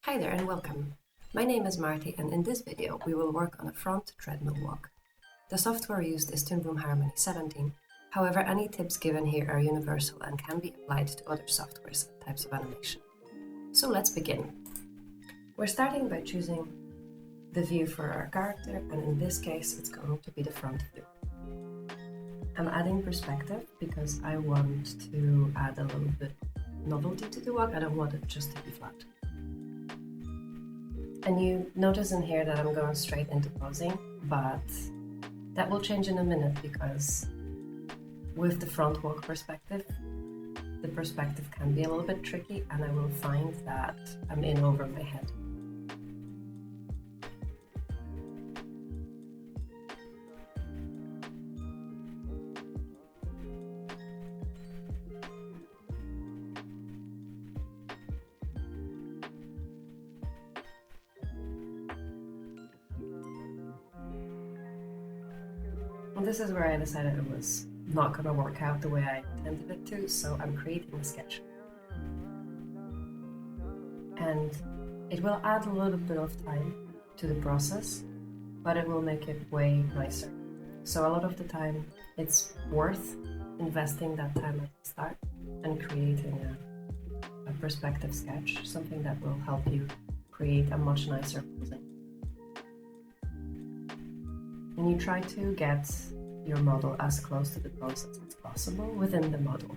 Hi there and welcome. My name is Marty and in this video we will work on a front treadmill walk. The software used is Toon Boom Harmony 17, however any tips given here are universal and can be applied to other softwares and types of animation. So let's begin. We're starting by choosing the view for our character, and in this case it's going to be the front view. I'm adding perspective because I want to add a little bit novelty to the walk. I don't want it just to be flat. And you notice in here that I'm going straight into posing, but that will change in a minute because with the front walk perspective, the perspective can be a little bit tricky and I will find that I'm in over my head. And this is where I decided it was not going to work out the way I intended it to, so I'm creating a sketch. And it will add a little bit of time to the process, but it will make it way nicer. So a lot of the time it's worth investing that time at the start and creating a perspective sketch, something that will help you create a much nicer posing. And you try to get your model as close to the pose as possible within the model.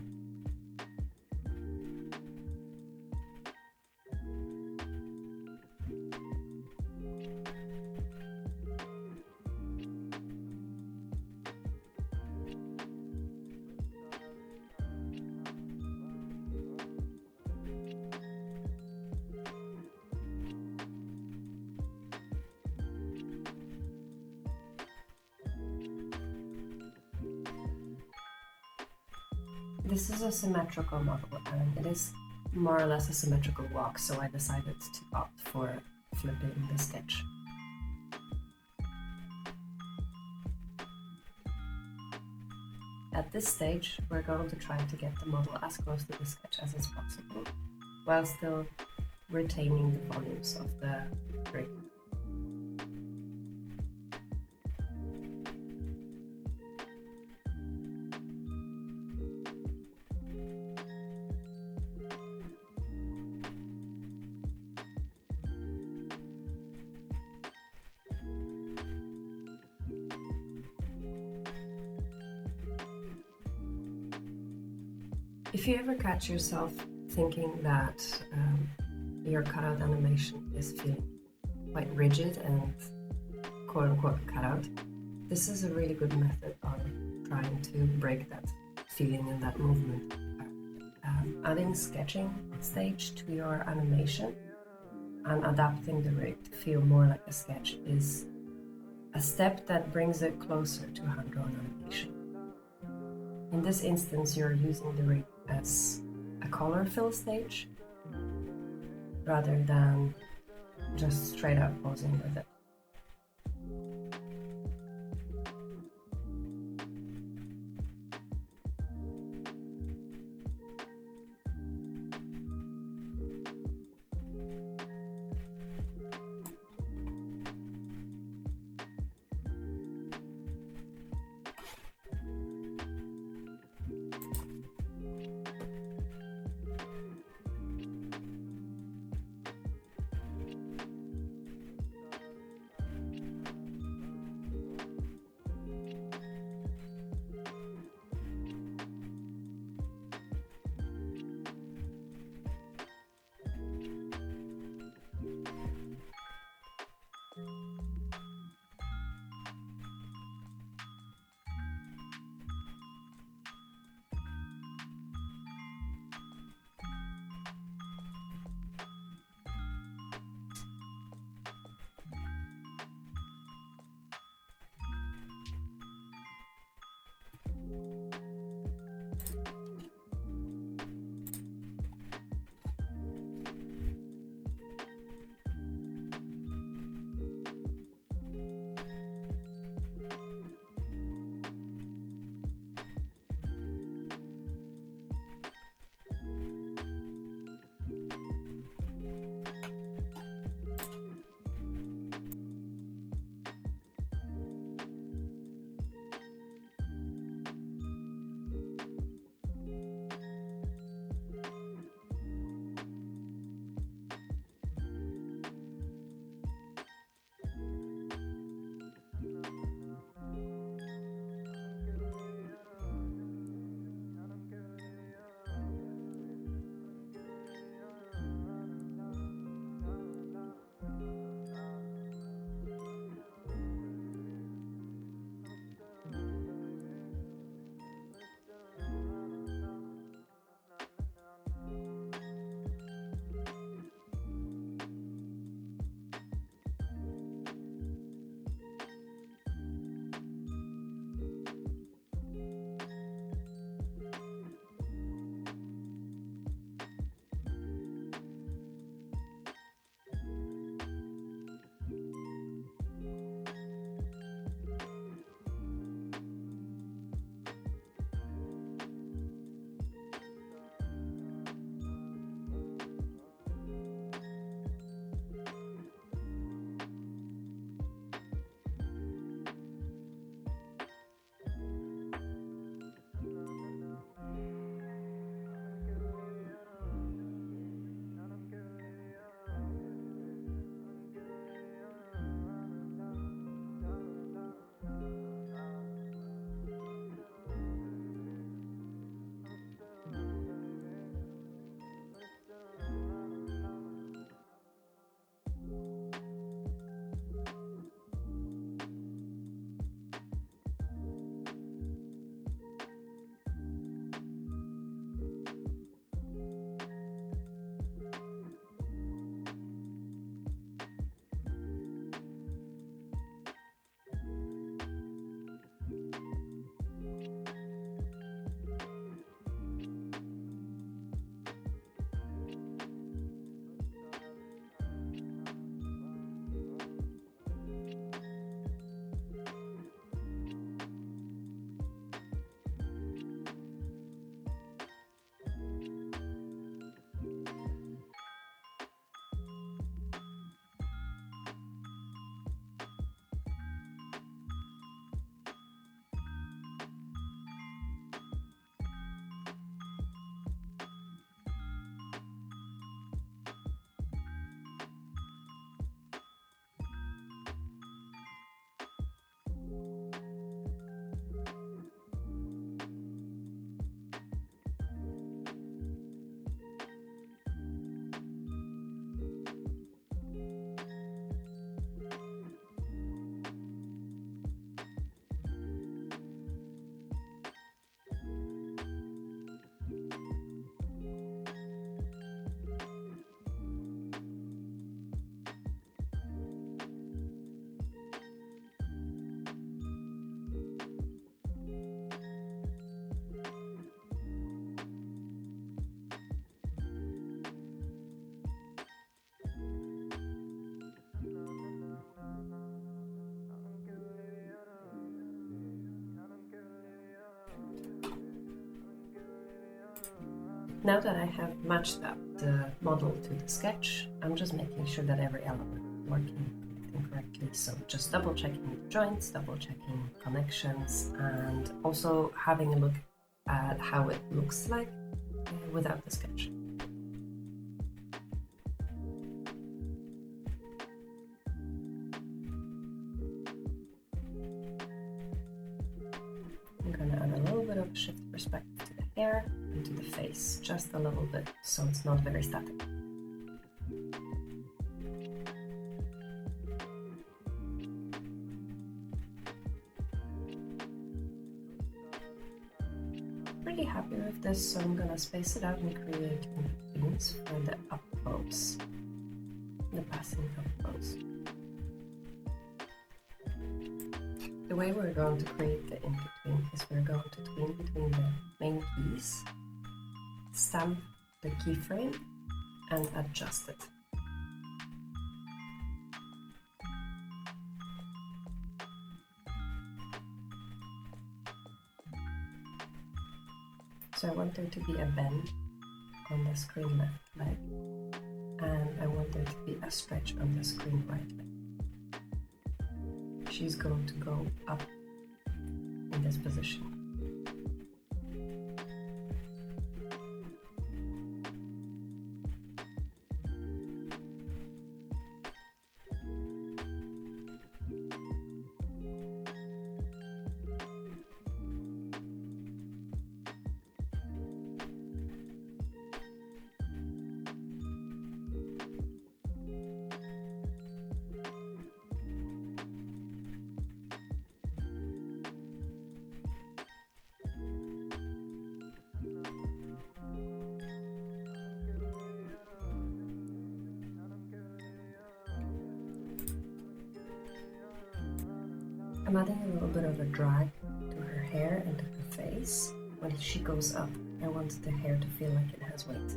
This is a symmetrical model and it is more or less a symmetrical walk, so I decided to opt for flipping the sketch. At this stage, we're going to try to get the model as close to the sketch as is possible, while still retaining the volumes of the rig. If you ever catch yourself thinking that your cutout animation is feeling quite rigid and quote-unquote cutout, this is a really good method of trying to break that feeling and that movement. Adding sketching stage to your animation and adapting the rig to feel more like a sketch is a step that brings it closer to hand-drawn animation. In this instance, you're using the rig as a color fill stage rather than just straight up posing with it. Now that I have matched up the model to the sketch, I'm just making sure that every element is working correctly. So just double checking the joints, double checking connections, and also having a look at how it looks like without the sketch. I'm gonna add a little bit of shift perspective to the hair and to the face, just a little bit, so it's not very static. Pretty happy with this, so I'm gonna space it out and create in-betweens for the up pose, the passing up pose. The way we're going to create the in-between is we're going to tween between the main keys, stamp the keyframe, and adjust it. So I want there to be a bend on the screen left leg, and I want there to be a stretch on the screen right leg. She's going to go up in this position. I'm adding a little bit of a drag to her hair and to her face. When she goes up, I want the hair to feel like it has weight.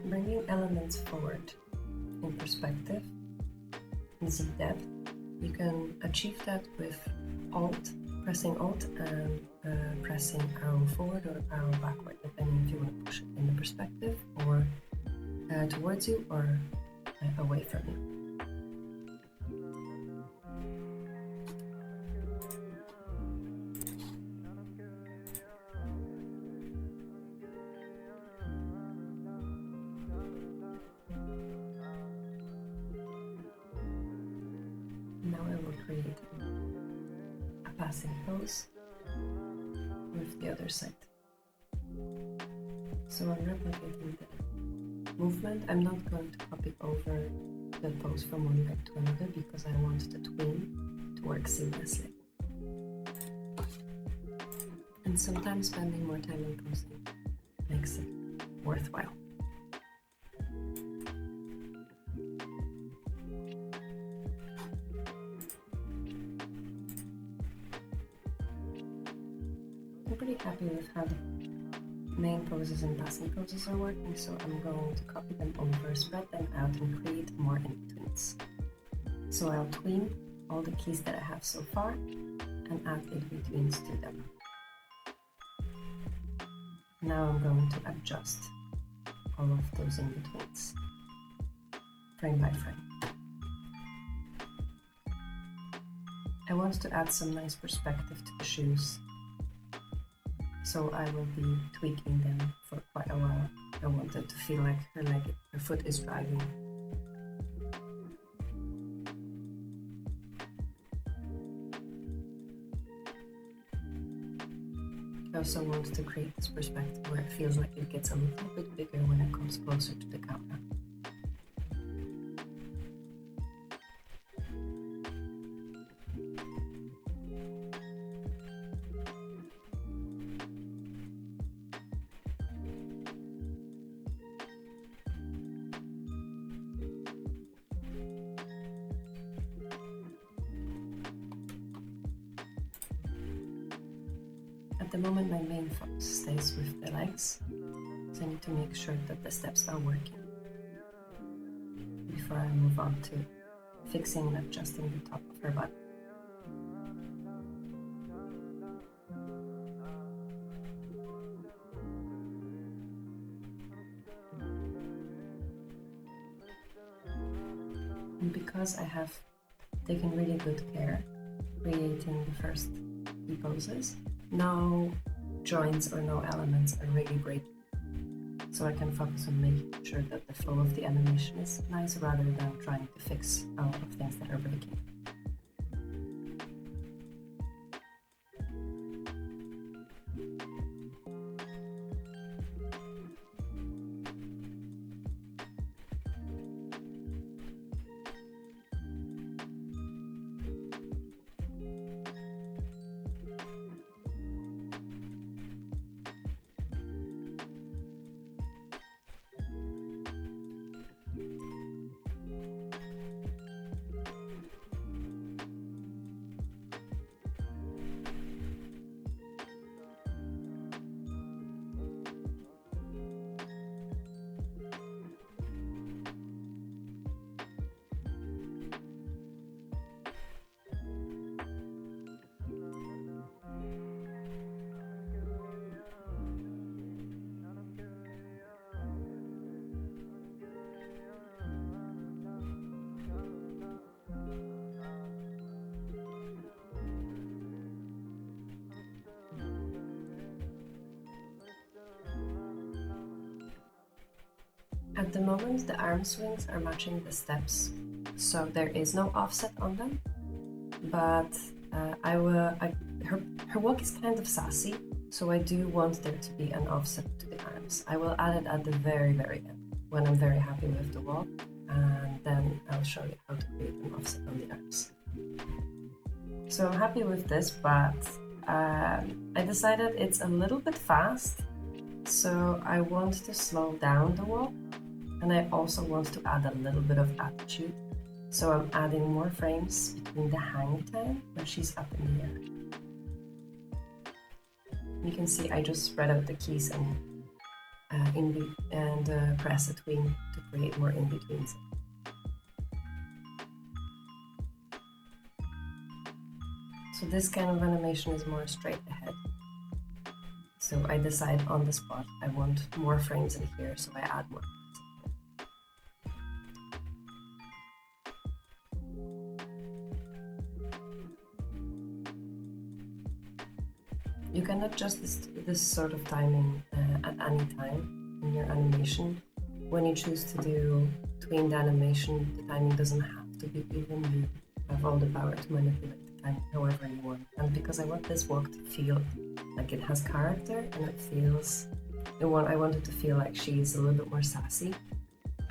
Bringing elements forward in perspective, in Z depth, you can achieve that with pressing Alt and pressing arrow forward or arrow backward, depending if you want to push it in the perspective or towards you or away from you. Now I will create a passing pose with the other side. So I'm replicating the movement. I'm not going to copy over the pose from one leg to another because I want the tween to work seamlessly. And sometimes spending more time in posing makes it worthwhile. I'm pretty happy with how the main poses and passing poses are working, so I'm going to copy them over, spread them out, and create more in-betweens. So I'll tween all the keys that I have so far and add in-betweens to them. Now I'm going to adjust all of those in-betweens, frame by frame. I want to add some nice perspective to the shoes, so I will be tweaking them for quite a while. I want it to feel like her foot is driving. I also want to create this perspective where it feels like it gets a little bit bigger when it comes closer to the camera. At the moment my main focus stays with the legs, so I need to make sure that the steps are working before I move on to fixing and adjusting the top of her body. And because I have taken really good care creating the first few poses, no joints or no elements are really breaking. So I can focus on making sure that the flow of the animation is nice rather than trying to fix a lot of things that are breaking. At the moment, the arm swings are matching the steps, so there is no offset on them, but her walk is kind of sassy, so I do want there to be an offset to the arms. I will add it at the very, very end, when I'm very happy with the walk, and then I'll show you how to create an offset on the arms. So I'm happy with this, but I decided it's a little bit fast, so I want to slow down the walk. And I also want to add a little bit of attitude. So I'm adding more frames between the hang time when she's up in the air. You can see I just spread out the keys and press a tween to create more in-betweens. So this kind of animation is more straight ahead. So I decide on the spot I want more frames in here, so I add more. You can adjust this sort of timing at any time in your animation. When you choose to do tweened animation, the timing doesn't have to be even. You have all the power to manipulate the timing however you want. And because I want this walk to feel like it has character and I want it to feel like she's a little bit more sassy,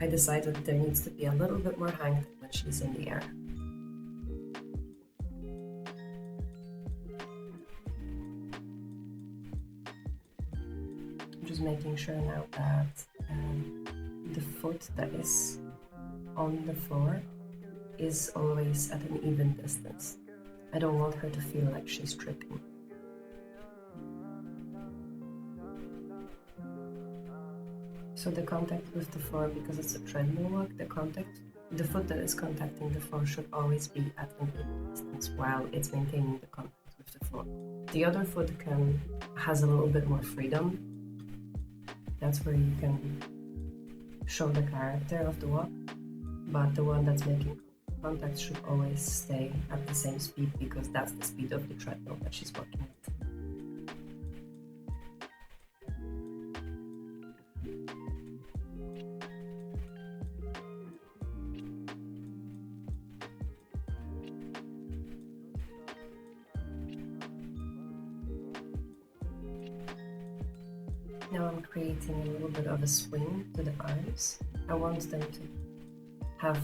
I decided there needs to be a little bit more hang when she's in the air. Just making sure now that the foot that is on the floor is always at an even distance. I don't want her to feel like she's tripping. So the contact with the floor, because it's a treadmill walk, the foot that is contacting the floor should always be at an even distance while it's maintaining the contact with the floor. The other foot has a little bit more freedom. That's where you can show the character of the walk, but the one that's making contact should always stay at the same speed because that's the speed of the treadmill that she's walking at. Now I'm creating a little bit of a swing to the arms. I want them to have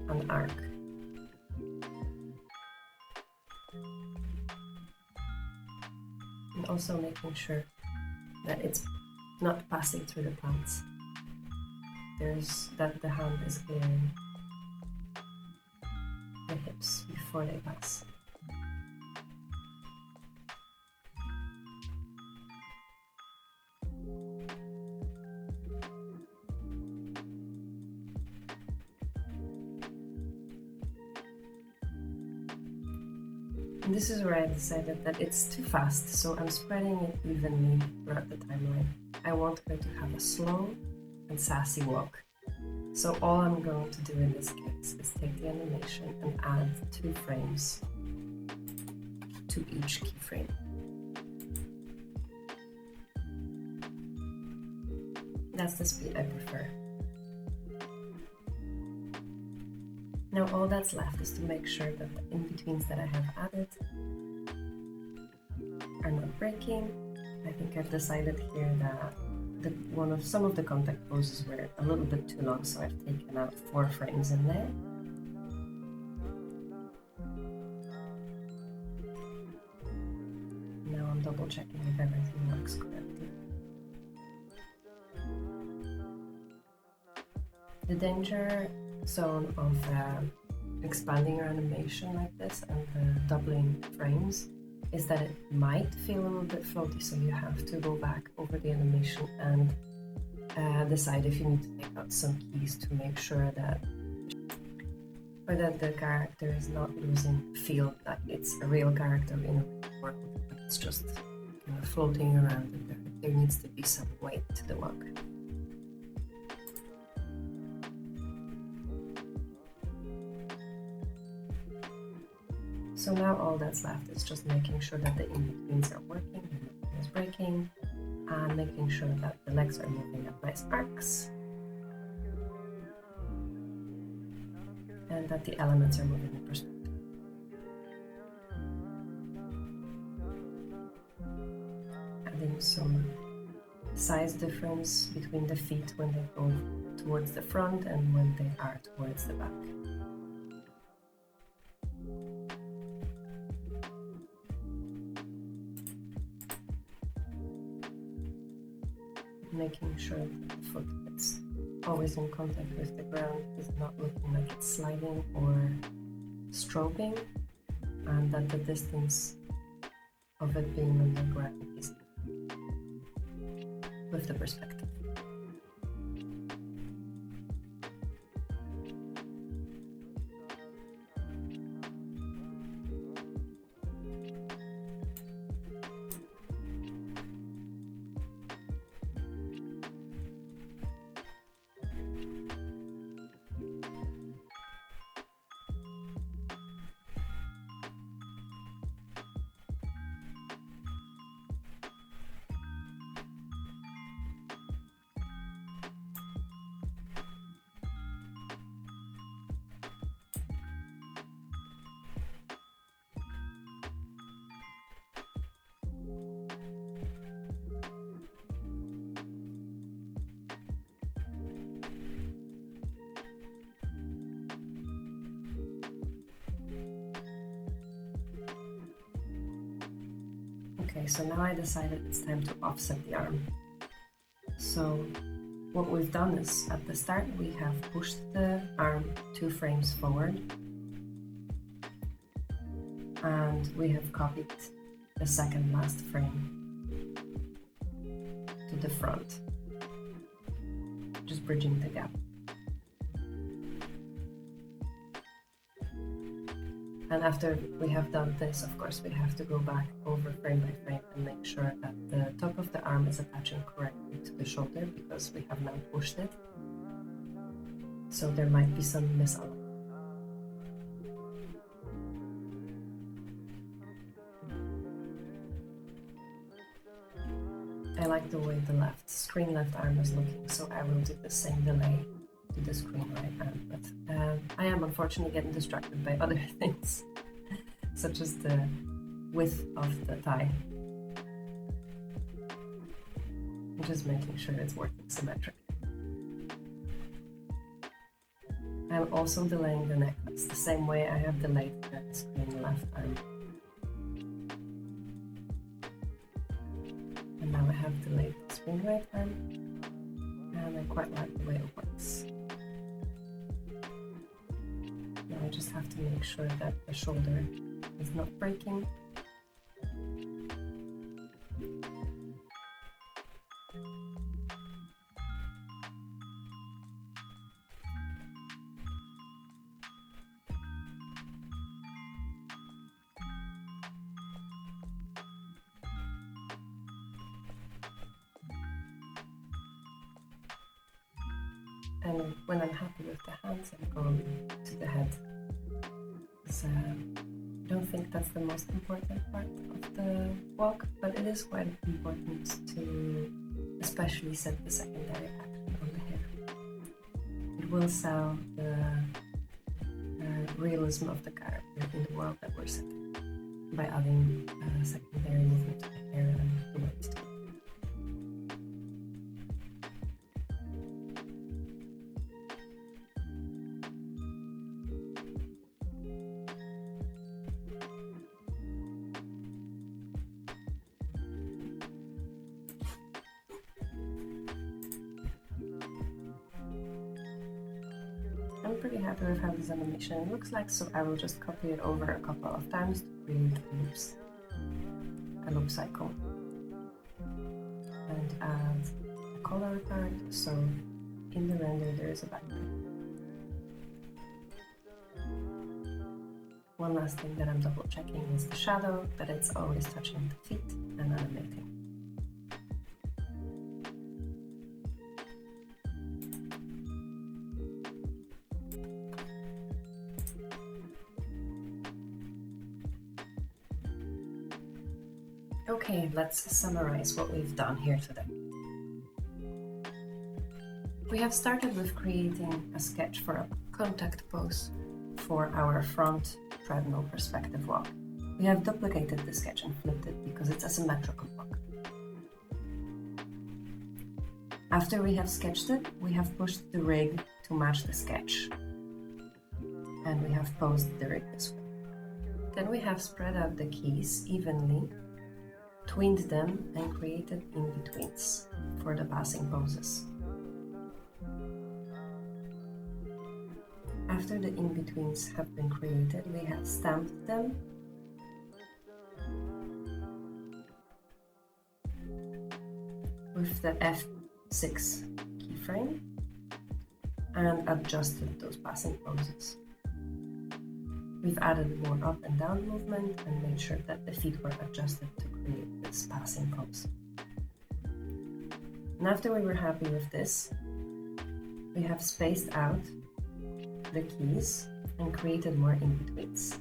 an arc. And also making sure that it's not passing through the plants. That the hand is clearing the hips before they pass. And this is where I decided that it's too fast, so I'm spreading it evenly throughout the timeline. I want her to have a slow and sassy walk. So all I'm going to do in this case is take the animation and add 2 frames to each keyframe. That's the speed I prefer. Now all that's left is to make sure that the in-betweens that I have added are not breaking. I think I've decided here that some of the contact poses were a little bit too long, so I've taken out 4 frames in there. Now I'm double checking if everything works correctly. The danger zone of expanding your animation like this and doubling frames is that it might feel a little bit floaty, so you have to go back over the animation and decide if you need to take out some keys to make sure that the character is not losing feel that it's a real character in a real world, but it's just kind of floating around and there needs to be some weight to the walk. So now all that's left is just making sure that the in-betweens are working, and nothing is breaking, and making sure that the legs are moving at nice arcs, and that the elements are moving in perspective. Adding some size difference between the feet when they go towards the front and when they are towards the back. Making sure that the foot is always in contact with the ground, is not looking like it's sliding or strobing, and that the distance of it being on the ground is with the perspective. Okay, so now I decided it's time to offset the arm. So what we've done is, at the start we have pushed the arm 2 frames forward, and we have copied the second last frame to the front, just bridging the gap. And after we have done this, of course, we have to go back over frame by frame and make sure that the top of the arm is attaching correctly to the shoulder, because we have now pushed it. So there might be some misalignment. I like the way the screen left arm is looking, so I will do the same delay to the screen right arm, but I am unfortunately getting distracted by other things, such as the width of the thigh. I'm just making sure it's working symmetric. I'm also delaying the necklace the same way I have delayed the screen left arm. And now I have delayed the screen right arm, and I quite like the way it works. Now I just have to make sure that the shoulder is not breaking. And when I'm happy with the hands, I'm going to the head. So, I don't think that's the most important part of the walk, but it is quite important to especially set the secondary action on the hair. It will sell the realism of the character in the world that we're setting by adding secondary movement to the hair and the waist. I'm pretty happy with how this animation looks like, so I will just copy it over a couple of times to create a loop cycle. And add a color card, so in the render there is a background. One last thing that I'm double checking is the shadow, that it's always touching the feet and animating. Okay, let's summarize what we've done here today. We have started with creating a sketch for a contact pose for our front treadmill perspective walk. We have duplicated the sketch and flipped it because it's a symmetrical walk. After we have sketched it, we have pushed the rig to match the sketch. And we have posed the rig this way. Then we have spread out the keys evenly, tweened them, and created in-betweens for the passing poses. After the in-betweens have been created, we have stamped them with the F6 keyframe and adjusted those passing poses. We've added more up and down movement and made sure that the feet were adjusted to create this passing pose. And after we were happy with this, we have spaced out the keys and created more in-betweens.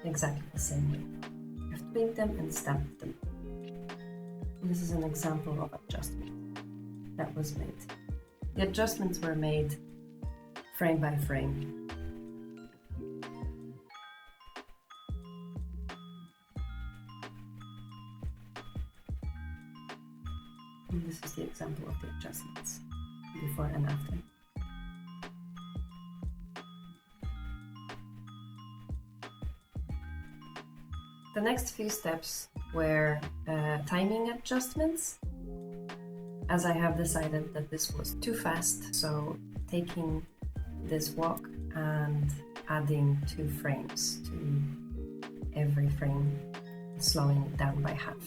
Exactly the same way. We have tweaked them and stamped them. And this is an example of adjustment that was made. The adjustments were made frame by frame. And this is the example of the adjustments, before and after. The next few steps were timing adjustments, as I have decided that this was too fast, so taking this walk and adding 2 frames to every frame, slowing it down by half.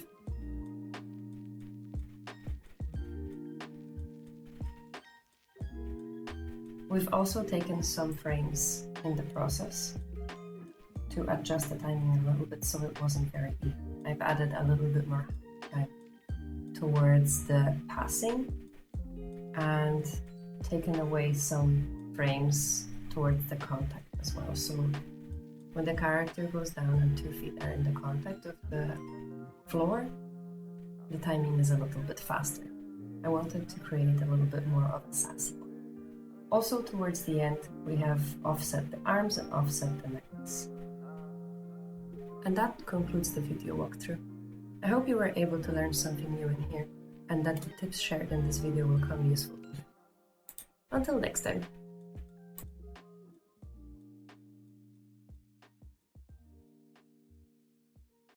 We've also taken some frames in the process to adjust the timing a little bit so it wasn't very even. I've added a little bit more time towards the passing and taken away some frames towards the contact as well. So when the character goes down and 2 feet are in the contact of the floor, the timing is a little bit faster. I wanted to create a little bit more of a sassy one. Also towards the end, we have offset the arms and offset the necks. And that concludes the video walkthrough. I hope you were able to learn something new in here, and that the tips shared in this video will come useful. Until next time.